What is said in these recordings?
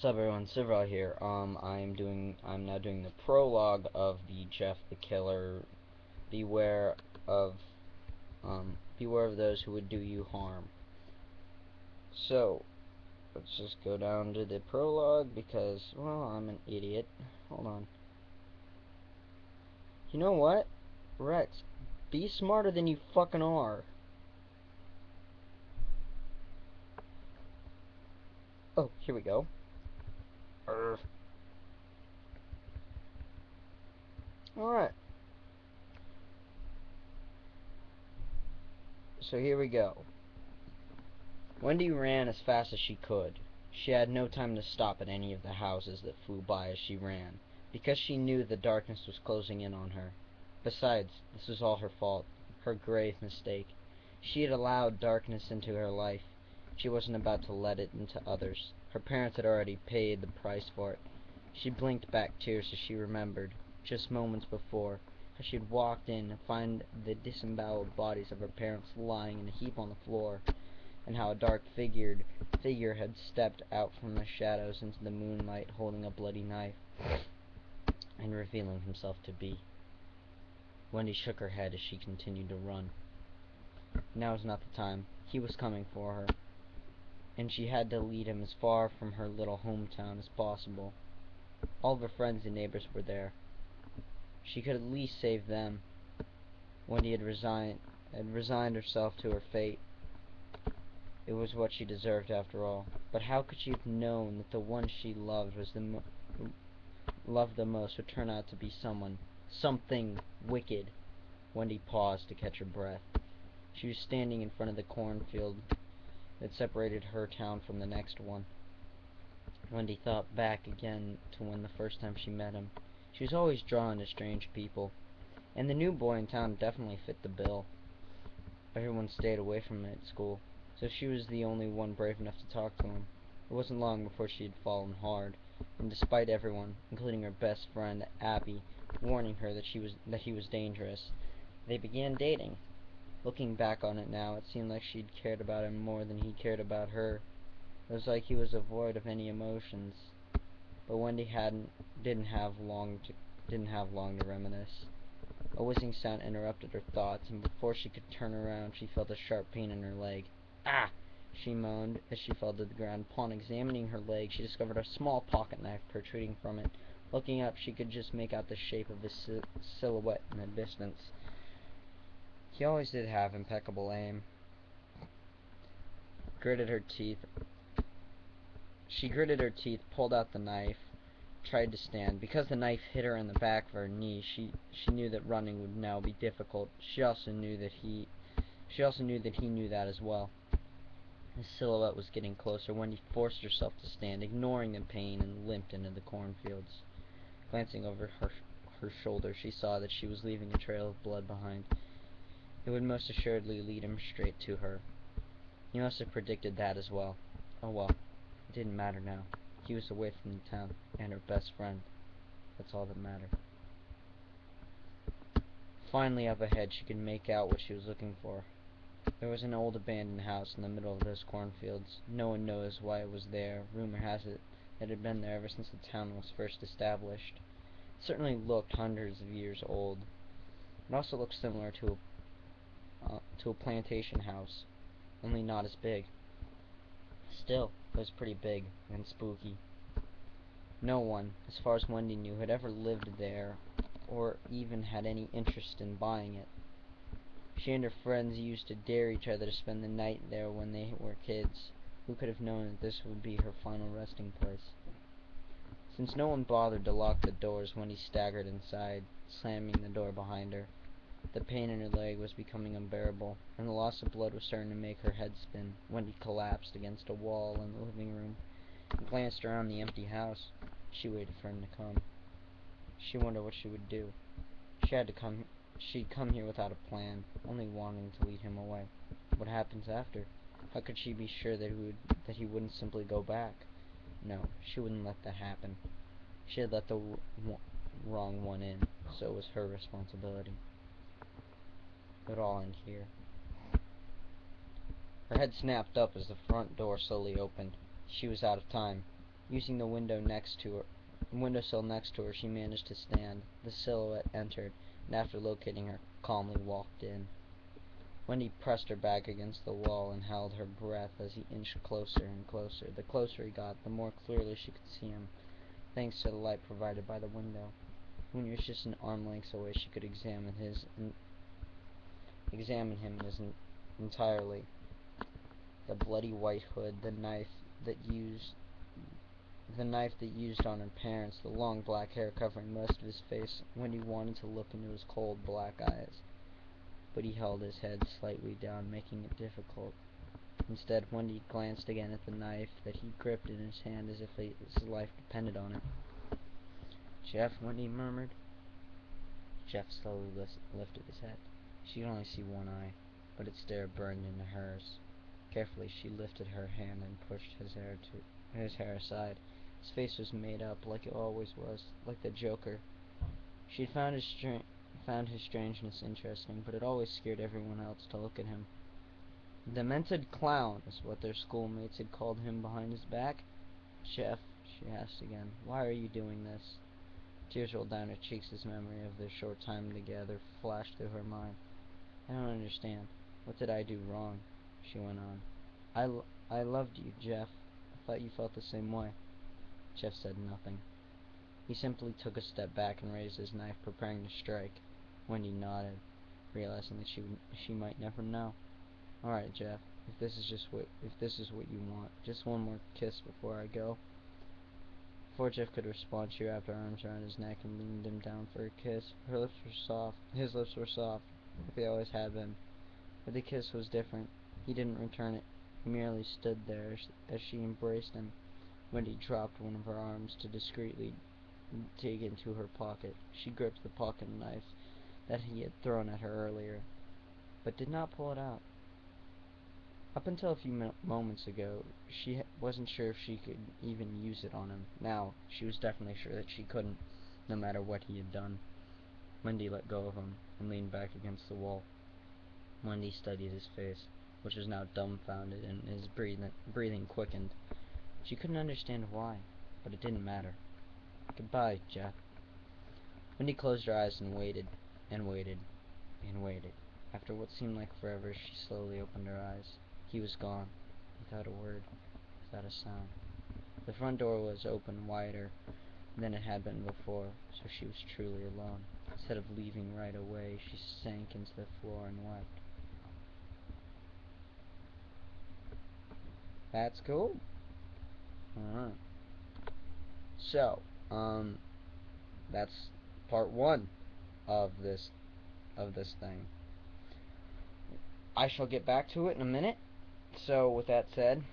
Sup everyone, Civil here. I'm now doing the prologue of the Jeff the Killer. Beware of beware of those who would do you harm. So let's just go down to the prologue because, well, I'm an idiot. Hold on. You know what? Rex, be smarter than you fucking are. Oh, here we go. Alright. So here we go. Wendy ran as fast as she could. She had no time to stop at any of the houses that flew by as she ran, because she knew the darkness was closing in on her. Besides, this was all her fault, her grave mistake. She had allowed darkness into her life. She wasn't about to let it into others. Her parents had already paid the price for it. She blinked back tears as she remembered, just moments before, how she had walked in to find the disemboweled bodies of her parents lying in a heap on the floor, and how a dark figure had stepped out from the shadows into the moonlight holding a bloody knife, and revealing himself to be. Wendy shook her head as she continued to run. Now was not the time. He was coming for her, and she had to lead him as far from her little hometown as possible. All of her friends and neighbors were there. She could at least save them. Wendy had resigned herself to her fate. It was what she deserved after all. But how could she have known that the one she loved the most would turn out to be something wicked? Wendy paused to catch her breath. She was standing in front of the cornfield that separated her town from the next one. Wendy thought back again to when the first time she met him. She was always drawn to strange people, and the new boy in town definitely fit the bill. Everyone stayed away from him at school, so she was the only one brave enough to talk to him. It wasn't long before she had fallen hard, and despite everyone, including her best friend Abby, warning her that he was dangerous, they began dating. Looking back on it now, it seemed like she'd cared about him more than he cared about her. It was like he was devoid of any emotions. But Wendy didn't have long to reminisce. A whizzing sound interrupted her thoughts, and before she could turn around, she felt a sharp pain in her leg. "Ah!" she moaned as she fell to the ground. Upon examining her leg, she discovered a small pocket knife protruding from it. Looking up, she could just make out the shape of his silhouette in the distance. He always did have impeccable aim. She gritted her teeth, pulled out the knife, tried to stand. Because the knife hit her in the back of her knee, she knew that running would now be difficult. She also knew that he knew that as well. His silhouette was getting closer. Wendy forced herself to stand, ignoring the pain, and limped into the cornfields. Glancing over her shoulder, she saw that she was leaving a trail of blood behind. It would most assuredly lead him straight to her. He must have predicted that as well. Oh well, it didn't matter now. He was away from the town, and her best friend. That's all that mattered. Finally, up ahead, she could make out what she was looking for. There was an old abandoned house in the middle of those cornfields. No one knows why it was there. Rumor has it that it had been there ever since the town was first established. It certainly looked hundreds of years old. It also looked similar to a plantation house, only not as big. Still, it was pretty big and spooky. No one, as far as Wendy knew, had ever lived there, or even had any interest in buying it. She and her friends used to dare each other to spend the night there when they were kids. Who could have known that this would be her final resting place? Since no one bothered to lock the doors, Wendy staggered inside, slamming the door behind her. The pain in her leg was becoming unbearable, and the loss of blood was starting to make her head spin. Wendy collapsed against a wall in the living room and glanced around the empty house. She waited for him to come. She wondered what she would do. She'd come here without a plan, only wanting to lead him away. What happens after? How could she be sure that he wouldn't simply go back? No, she wouldn't let that happen. She had let the wrong one in, so it was her responsibility. It would all end here. Her head snapped up as the front door slowly opened. She was out of time. Using the windowsill next to her, she managed to stand. The silhouette entered, and after locating her, calmly walked in. Wendy pressed her back against the wall and held her breath as he inched closer and closer. The closer he got, the more clearly she could see him, thanks to the light provided by the window. When he was just an arm length away, she could examine him entirely. The bloody white hood, the knife that used on her parents, the long black hair covering most of his face. Wendy wanted to look into his cold black eyes, but he held his head slightly down, making it difficult. Instead, Wendy glanced again at the knife that he gripped in his hand as if his life depended on it. "Jeff," Wendy murmured. Jeff slowly lifted his head. She could only see one eye, but its stare burned into hers. Carefully, she lifted her hand and pushed his hair aside. His face was made up, like it always was, like the Joker. She found his strangeness interesting, but it always scared everyone else to look at him. "Demented clown" is what their schoolmates had called him behind his back. "Jeff," she asked again, "why are you doing this?" Tears rolled down her cheeks as memory of their short time together flashed through her mind. "I don't understand. What did I do wrong?" she went on. I loved you, Jeff. I thought you felt the same way." Jeff said nothing. He simply took a step back and raised his knife, preparing to strike. Wendy nodded, realizing that she might never know. "All right, Jeff. If this is what you want, just one more kiss before I go." Before Jeff could respond, she wrapped her arms around his neck and leaned him down for a kiss. His lips were soft, like they always had been. But the kiss was different. He didn't return it. He merely stood there as she embraced him. Wendy dropped one of her arms to discreetly dig into her pocket. She gripped the pocket knife that he had thrown at her earlier, but did not pull it out. Up until a few moments ago, she wasn't sure if she could even use it on him. Now, she was definitely sure that she couldn't, no matter what he had done. Wendy let go of him and leaned back against the wall. Wendy studied his face, which was now dumbfounded, and his breathing quickened. She couldn't understand why, but it didn't matter. "Goodbye, Jeff." Wendy closed her eyes and waited, and waited, and waited. After what seemed like forever, she slowly opened her eyes. He was gone, without a word, without a sound. The front door was open wider than it had been before, so she was truly alone. Instead of leaving right away, she sank into the floor and wept. That's cool. Alright. So, that's part one of this thing. I shall get back to it in a minute. So, with that said,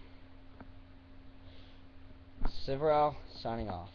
Sivrel signing off.